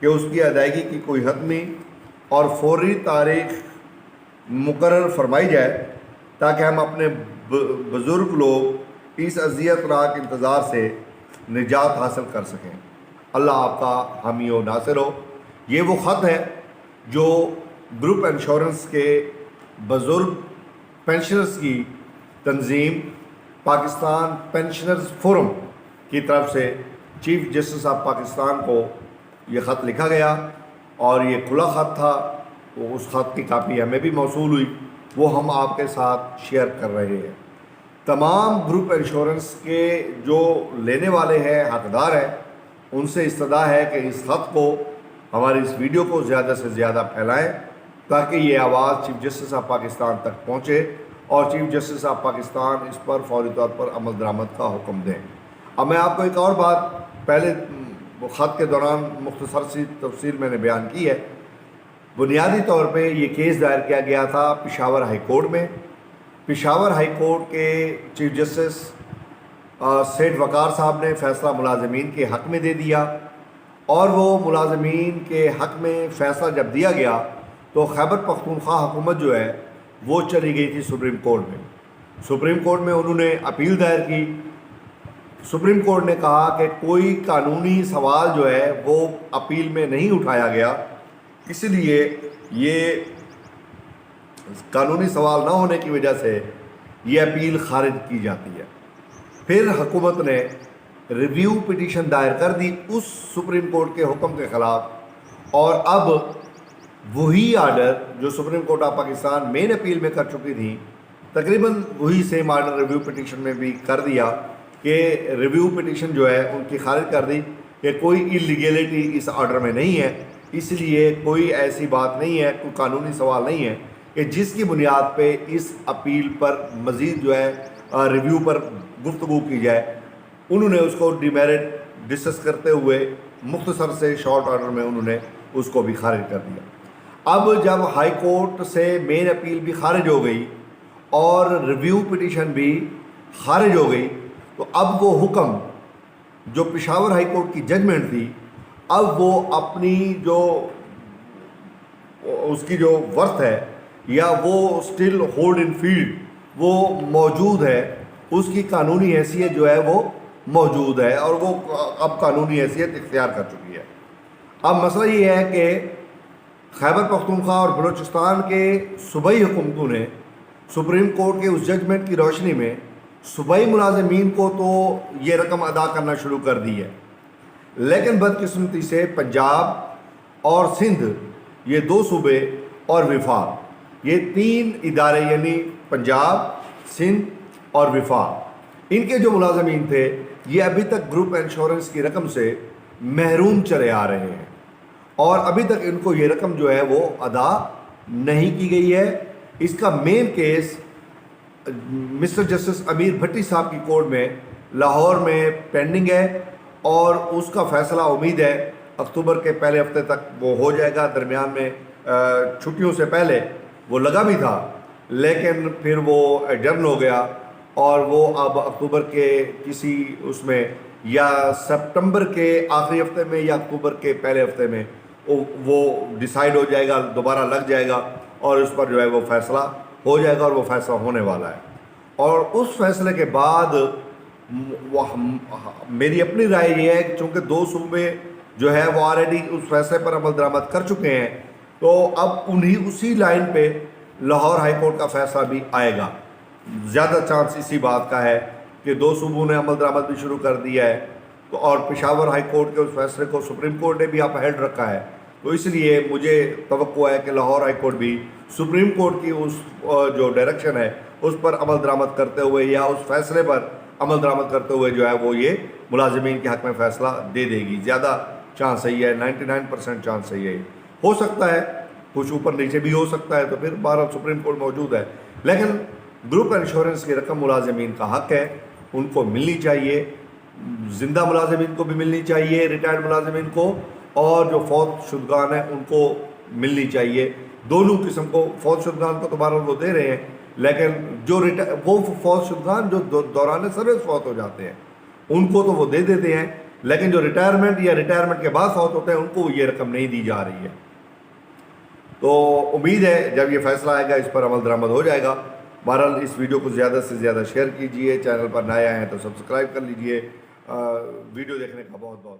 کہ اس کی ادائیگی کی کوئی حتمی اور فوری تاریخ مقرر فرمائی جائے تاکہ ہم اپنے بزرگ لوگ اس اذیت ناک انتظار سے نجات حاصل کر سکیں۔ اللہ آپ کا حامی و ناصر ہو۔ یہ وہ خط ہے جو گروپ انشورنس کے بزرگ پینشنرز کی تنظیم پاکستان پینشنرز فورم کی طرف سے چیف جسٹس آف پاکستان کو یہ خط لکھا گیا، اور یہ کھلا خط تھا۔ تو اس خط کی کاپی ہمیں بھی موصول ہوئی، وہ ہم آپ کے ساتھ شیئر کر رہے ہیں۔ تمام گروپ انشورنس کے جو لینے والے ہیں، حقدار ہیں، ان سے استدعا ہے کہ اس خط کو، ہماری اس ویڈیو کو زیادہ سے زیادہ پھیلائیں تاکہ یہ آواز چیف جسٹس آف پاکستان تک پہنچے اور چیف جسٹس آف پاکستان اس پر فوری طور پر عمل درآمد کا حکم دیں۔ اب میں آپ کو ایک اور بات پہلے خط کے دوران مختصر سی تفصیل میں نے بیان کی ہے۔ بنیادی طور پہ یہ کیس دائر کیا گیا تھا پشاور ہائی کورٹ میں۔ پشاور ہائی کورٹ کے چیف جسٹس سیٹھ وقار صاحب نے فیصلہ ملازمین کے حق میں دے دیا، اور وہ ملازمین کے حق میں فیصلہ جب دیا گیا تو خیبر پختونخوا حکومت جو ہے وہ چلی گئی تھی سپریم کورٹ میں۔ سپریم کورٹ میں انہوں نے اپیل دائر کی۔ سپریم کورٹ نے کہا کہ کوئی قانونی سوال جو ہے وہ اپیل میں نہیں اٹھایا گیا، اس لیے یہ قانونی سوال نہ ہونے کی وجہ سے یہ اپیل خارج کی جاتی ہے۔ پھر حکومت نے ریویو پٹیشن دائر کر دی اس سپریم کورٹ کے حکم کے خلاف، اور اب وہی آرڈر جو سپریم کورٹ آف پاکستان مین اپیل میں کر چکی تھی، تقریباً وہی سیم آرڈر ریویو پٹیشن میں بھی کر دیا کہ ریویو پٹیشن جو ہے ان کی خارج کر دی کہ کوئی اللیگیلٹی اس آرڈر میں نہیں ہے، اس لیے کوئی ایسی بات نہیں ہے، کوئی قانونی سوال نہیں ہے کہ جس کی بنیاد پہ اس اپیل پر مزید جو ہے ریویو پر گفتگو کی جائے۔ انہوں نے اس کو ڈیمیرٹ ڈسکس کرتے ہوئے مختصر سے شارٹ آرڈر میں انہوں نے اس کو بھی خارج کر دیا۔ اب جب ہائی کورٹ سے مین اپیل بھی خارج ہو گئی اور ریویو پٹیشن بھی خارج ہو گئی، تو اب وہ حکم جو پشاور ہائی کورٹ کی ججمنٹ تھی، اب وہ اپنی جو اس کی جو ورتھ ہے یا وہ سٹل ہولڈ ان فیلڈ وہ موجود ہے، اس کی قانونی حیثیت جو ہے وہ موجود ہے، اور وہ اب قانونی حیثیت اختیار کر چکی ہے۔ اب مسئلہ یہ ہے کہ خیبر پختونخوا اور بلوچستان کے صوبائی حکومتوں نے سپریم کورٹ کے اس ججمنٹ کی روشنی میں صوبائی ملازمین کو تو یہ رقم ادا کرنا شروع کر دی ہے، لیکن بدقسمتی سے پنجاب اور سندھ، یہ دو صوبے اور وفاق، یہ تین ادارے یعنی پنجاب، سندھ اور وفاق، ان کے جو ملازمین تھے یہ ابھی تک گروپ انشورنس کی رقم سے محروم چلے آ رہے ہیں، اور ابھی تک ان کو یہ رقم جو ہے وہ ادا نہیں کی گئی ہے۔ اس کا مین کیس مسٹر جسٹس امیر بھٹی صاحب کی کورٹ میں لاہور میں پینڈنگ ہے، اور اس کا فیصلہ امید ہے اکتوبر کے پہلے ہفتے تک وہ ہو جائے گا۔ درمیان میں چھٹیوں سے پہلے وہ لگا بھی تھا، لیکن پھر وہ ایڈرن ہو گیا، اور وہ اب اکتوبر کے کسی اس میں یا سپتمبر کے آخری ہفتے میں یا اکتوبر کے پہلے ہفتے میں وہ ڈیسائیڈ ہو جائے گا، دوبارہ لگ جائے گا، اور اس پر جو ہے وہ فیصلہ ہو جائے گا، اور وہ فیصلہ ہونے والا ہے۔ اور اس فیصلے کے بعد میری اپنی رائے یہ ہے کہ چونکہ دو صوبے جو ہے وہ آلریڈی اس فیصلے پر عمل درآمد کر چکے ہیں، تو اب اسی لائن پہ لاہور ہائی کورٹ کا فیصلہ بھی آئے گا۔ زیادہ چانس اسی بات کا ہے کہ دو صوبوں نے عمل درآمد بھی شروع کر دیا ہے، تو اور پشاور ہائی کورٹ کے اس فیصلے کو سپریم کورٹ نے بھی اپ ہیلڈ رکھا ہے، تو اس لیے مجھے توقع ہے کہ لاہور ہائی کورٹ بھی سپریم کورٹ کی اس جو ڈائریکشن ہے اس پر عمل درآمد کرتے ہوئے یا اس فیصلے پر عمل درآمد کرتے ہوئے جو ہے وہ یہ ملازمین کے حق میں فیصلہ دے دے گی۔ زیادہ چانس صحیح ہے، 99% چانس صحیح ہے۔ ہو سکتا ہے کچھ اوپر نیچے بھی ہو سکتا ہے، تو پھر بہرحال سپریم کورٹ موجود ہے، لیکن گروپ انشورنس کی رقم ملازمین کا حق ہے، ان کو ملنی چاہیے، زندہ ملازمین کو بھی ملنی چاہیے، ریٹائرڈ ملازمین کو، اور جو فوت شدگان ہیں ان کو ملنی چاہیے، دونوں قسم کو۔ فوت شدگان کو تو بہرحال وہ دے رہے ہیں، لیکن جو وہ فوت شدگان جو دوران سروس فوت ہو جاتے ہیں ان کو تو وہ دے دیتے ہیں، لیکن جو ریٹائرمنٹ یا ریٹائرمنٹ کے بعد فوت ہوتے ہیں ان کو یہ رقم نہیں دی جا رہی ہے. تو امید ہے جب یہ فیصلہ آئے گا اس پر عمل درآمد ہو جائے گا. بہرحال اس ویڈیو کو زیادہ سے زیادہ شیئر کیجئے, چینل پر نئے آئے ہیں تو سبسکرائب کر لیجئے. ویڈیو دیکھنے کا بہت بہت